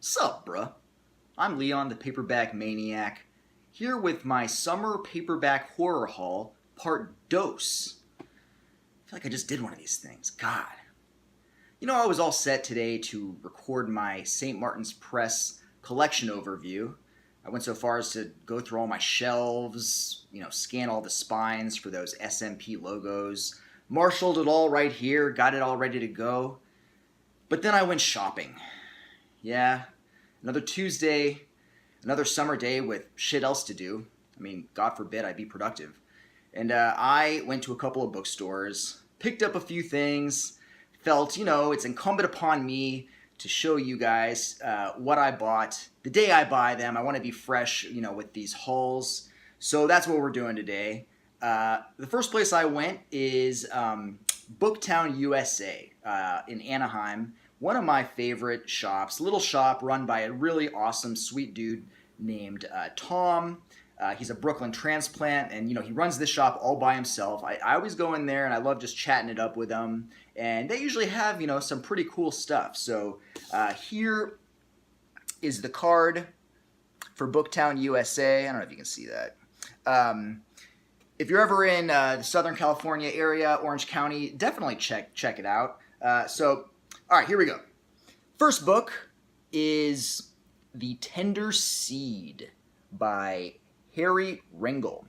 Sup, bruh? I'm Leon the Paperback Maniac, here with my Summer Paperback Horror Haul, Part Dos. I feel like I just did one of these things. God. I was all set today to record my St. Martin's Press collection overview. I went so far as to go through all my shelves, scan all the spines for those SMP logos, marshaled it all right here, got it all ready to go. But then I went shopping. Yeah, another Tuesday, another summer day with shit else to do. God forbid I be productive. And I went to a couple of bookstores, picked up a few things, felt, it's incumbent upon me to show you guys what I bought. The day I buy them, I want to be fresh, with these hauls. So that's what we're doing today. The first place I went is Booktown USA in Anaheim. One of my favorite shops, little shop run by a really awesome, sweet dude named Tom. He's a Brooklyn transplant, and he runs this shop all by himself. I always go in there, and I love just chatting it up with him. And they usually have some pretty cool stuff. So here is the card for Booktown USA. I don't know if you can see that. If you're ever in the Southern California area, Orange County, definitely check it out. All right, here we go. First book is The Tender Seed by Harry Ringel.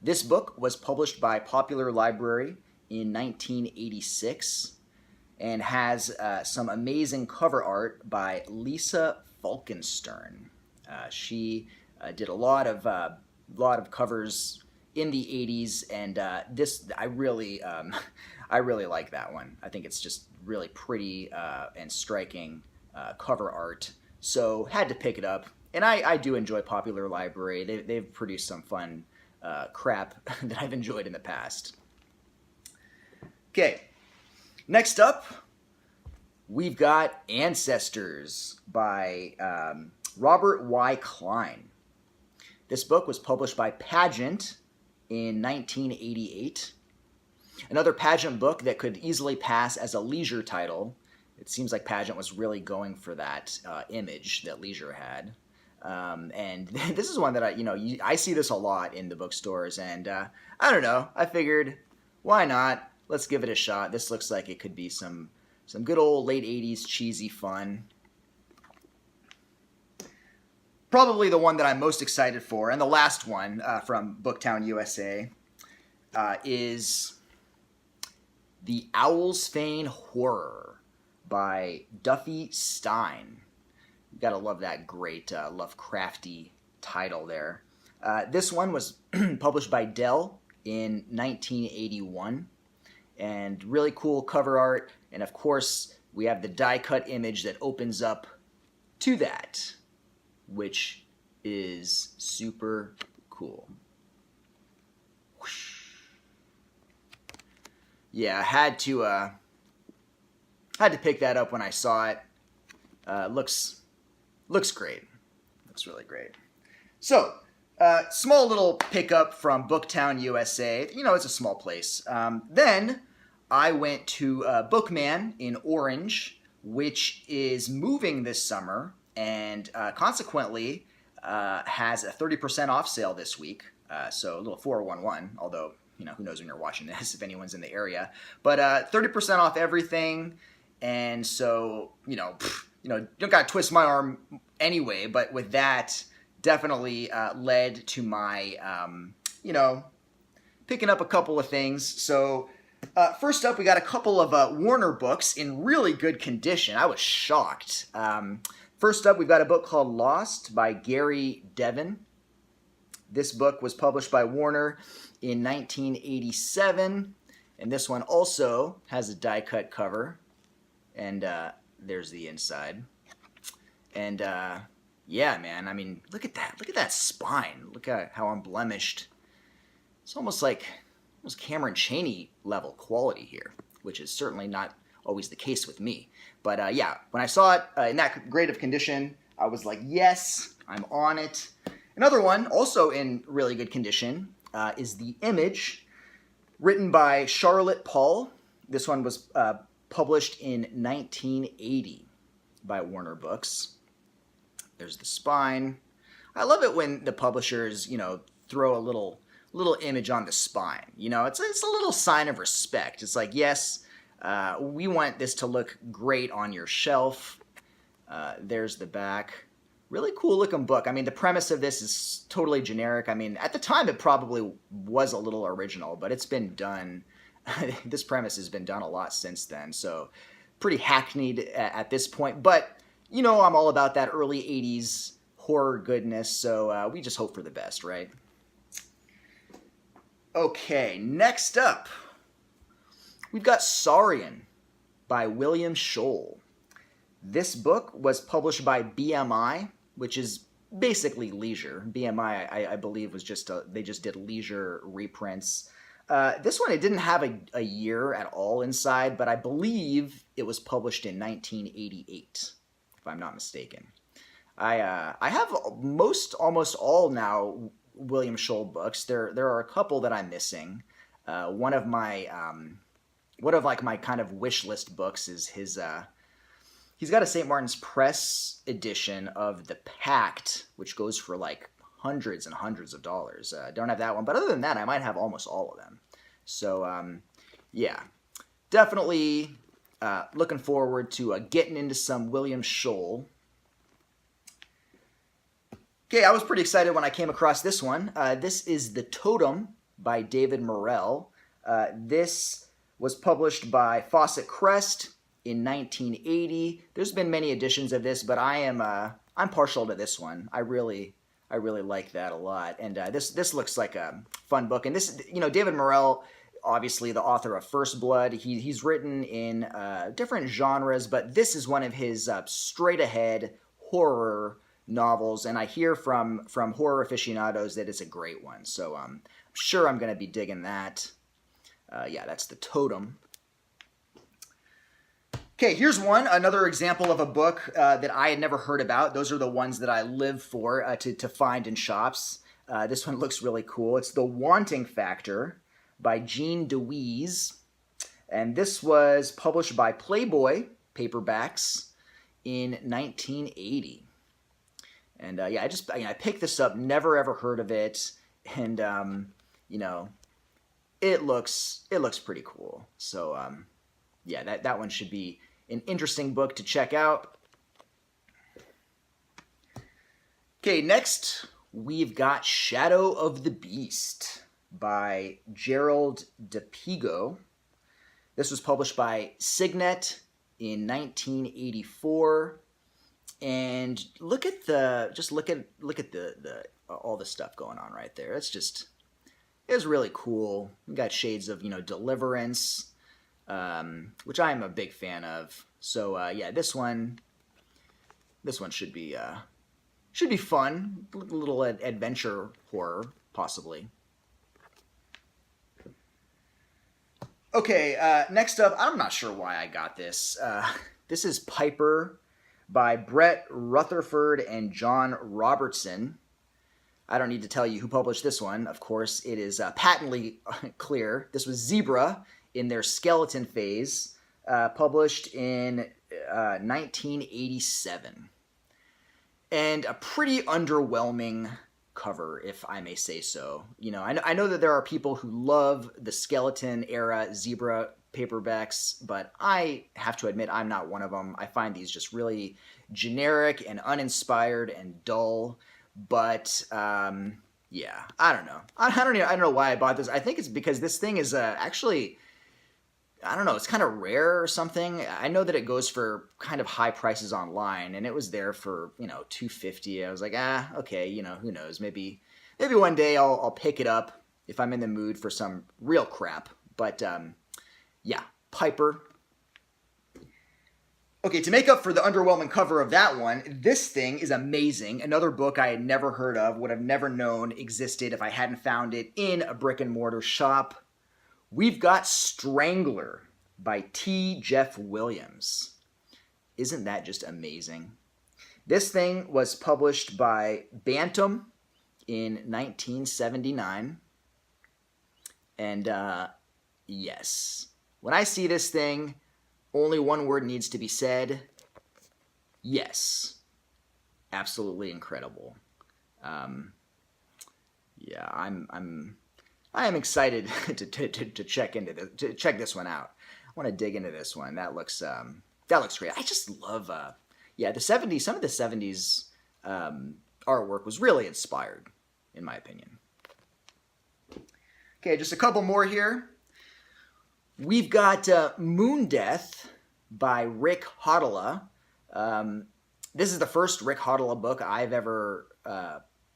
This book was published by Popular Library in 1986 and has some amazing cover art by Lisa Falkenstern. She did a lot of covers in the 80s, and I really like that one. I think it's just really pretty and striking cover art. So had to pick it up. And I do enjoy Popular Library. They've produced some fun crap that I've enjoyed in the past. Okay, next up, we've got Ancestors by Robert Y. Klein. This book was published by Pageant in 1988. Another Pageant book that could easily pass as a leisure title. It seems like Pageant was really going for that image that leisure had. And this is one that I see this a lot in the bookstores, and I don't know. I figured, why not? Let's give it a shot. This looks like it could be some good old late 80s cheesy fun. Probably the one that I'm most excited for, and the last one from Booktown USA, is The Owl's Feign Horror by Duffy Stein. You gotta love that great Lovecrafty title there. This one was published by Dell in 1981, and really cool cover art. And of course, we have the die-cut image that opens up to that, which is super cool. Whoosh. Yeah, I had to pick that up when I saw it. Looks great. Looks really great. So, small little pickup from Booktown USA. It's a small place. Then I went to Bookman in Orange, which is moving this summer, and consequently has a 30% off sale this week. So a little 411, although who knows when you're watching this, if anyone's in the area. But 30% off everything, and so, don't gotta twist my arm anyway, but with that, definitely led to my, picking up a couple of things. So first up, we got a couple of Warner books in really good condition. I was shocked. First up, we've got a book called Lost by Gary Devin. This book was published by Warner in 1987, and this one also has a die-cut cover, and there's the inside. And yeah, man, look at that. Look at that spine. Look at how unblemished. It's almost Cameron Chaney level quality here, which is certainly not always the case with me. But yeah, when I saw it in that great of condition, I was like, yes, I'm on it. Another one, also in really good condition, is The Image, written by Charlotte Paul. This one was published in 1980. by Warner Books. There's the spine. I love it when the publishers, throw a little image on the spine. It's a little sign of respect. It's like, yes, we want this to look great on your shelf. There's the back. Really cool looking book. I mean, the premise of this is totally generic. I mean, at the time it probably was a little original, but it's been done. This premise has been done a lot since then, so pretty hackneyed at this point. But, I'm all about that early 80s horror goodness, so we just hope for the best, right? Okay, next up, we've got Saurian by William Scholl. This book was published by BMI, which is basically Leisure. BMI, I believe, was they just did Leisure reprints. This one, it didn't have a year at all inside, but I believe it was published in 1988, if I'm not mistaken. I have almost all now William Scholl books. There are a couple that I'm missing. One of my kind of wish list books is his. He's got a St. Martin's Press edition of The Pact, which goes for like hundreds and hundreds of dollars. Don't have that one, but other than that, I might have almost all of them. So, yeah, definitely looking forward to getting into some William Scholl. Okay, I was pretty excited when I came across this one. This is The Totem by David Morrell. This was published by Fawcett Crest in 1980. There's been many editions of this, but I'm partial to this one. I really like that a lot. And this looks like a fun book. And this, David Morrell, obviously the author of First Blood. He's written in different genres, but this is one of his straight ahead horror novels. And I hear from horror aficionados that it's a great one. So I'm sure I'm going to be digging that. Yeah, that's The Totem. Okay, here's another example of a book that I had never heard about. Those are the ones that I live for to find in shops. This one looks really cool. It's The Warranting Factor by Jean DeWeese. And this was published by Playboy Paperbacks in 1980. And yeah, I picked this up, never ever heard of it. And, it looks pretty cool. So, yeah, that one should be an interesting book to check out. Okay, next we've got Shadow of the Beast by Gerald DePigo. This was published by Signet in 1984. And look at the all the stuff going on right there. It's really cool. We got shades of, Deliverance, which I am a big fan of. So yeah, this one should be fun, a little adventure horror possibly. Okay, next up, I'm not sure why I got this. This is Piper by Brett Rutherford and John Robertson. I don't need to tell you who published this one. Of course, it is patently clear. This was Zebra in their skeleton phase, published in 1987. And a pretty underwhelming cover, if I may say so. I know that there are people who love the skeleton era Zebra paperbacks, but I have to admit I'm not one of them. I find these just really generic and uninspired and dull. But yeah, I don't know. I don't know why I bought this. I think it's because this thing is actually, I don't know, it's kind of rare or something. I know that it goes for kind of high prices online, and it was there for $250. I was like, okay, who knows? Maybe one day I'll pick it up if I'm in the mood for some real crap. But yeah, Piper. Okay, to make up for the underwhelming cover of that one, this thing is amazing. Another book I had never heard of, would have never known existed if I hadn't found it in a brick and mortar shop. We've got Strangler by T. Jeff Williams. Isn't that just amazing? This thing was published by Bantam in 1979. And yes, when I see this thing, only one word needs to be said. Yes, absolutely incredible. Yeah, I am excited to check this one out. I want to dig into this one. That looks great. I just love yeah, the '70s. Some of the '70s artwork was really inspired, in my opinion. Okay, just a couple more here. We've got Moon Death by Rick Hodala. This is the first Rick Hodala book I've ever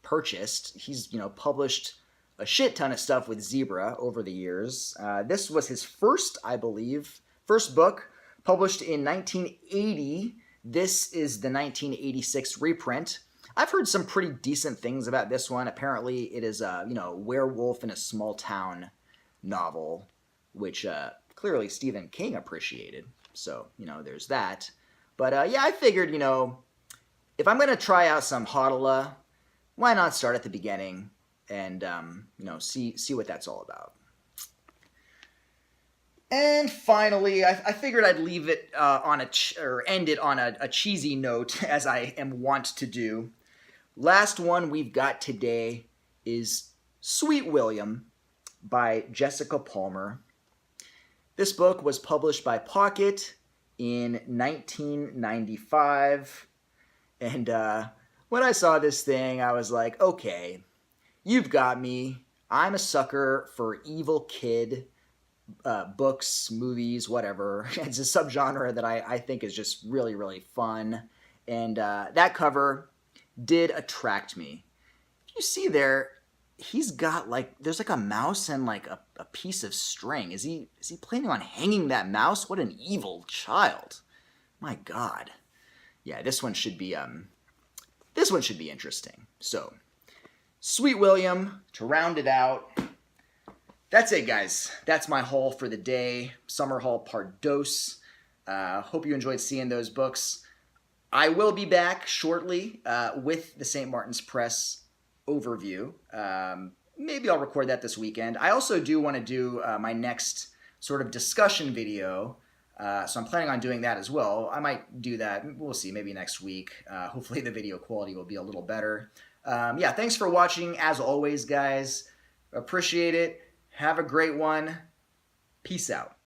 purchased. He's published a shit ton of stuff with Zebra over the years. This was his first, I believe, first book, published in 1980. This is the 1986 reprint. I've heard some pretty decent things about this one. Apparently, it is a werewolf in a small town novel, which clearly Stephen King appreciated. So there's that. But yeah, I figured if I'm gonna try out some Hodala, why not start at the beginning and see what that's all about. And finally, I figured I'd leave it or end it on a cheesy note, as I am wont to do. Last one we've got today is Sweet William by Jessica Palmer. This book was published by Pocket in 1995, and when I saw this thing, I was like, okay, you've got me. I'm a sucker for evil kid books, movies, whatever. It's a subgenre that I think is just really, really fun. And that cover did attract me. You see there, he's got there's a mouse and a piece of string. Is he planning on hanging that mouse? What an evil child. My God. Yeah, this one should be interesting. So, Sweet William, to round it out. That's it, guys. That's my haul for the day. Summer haul part dos. Hope you enjoyed seeing those books. I will be back shortly with the St. Martin's Press overview. Maybe I'll record that this weekend. I also do want to do my next sort of discussion video. So I'm planning on doing that as well. I might do that. We'll see. Maybe next week. Hopefully the video quality will be a little better. Yeah, thanks for watching. As always, guys. Appreciate it. Have a great one. Peace out.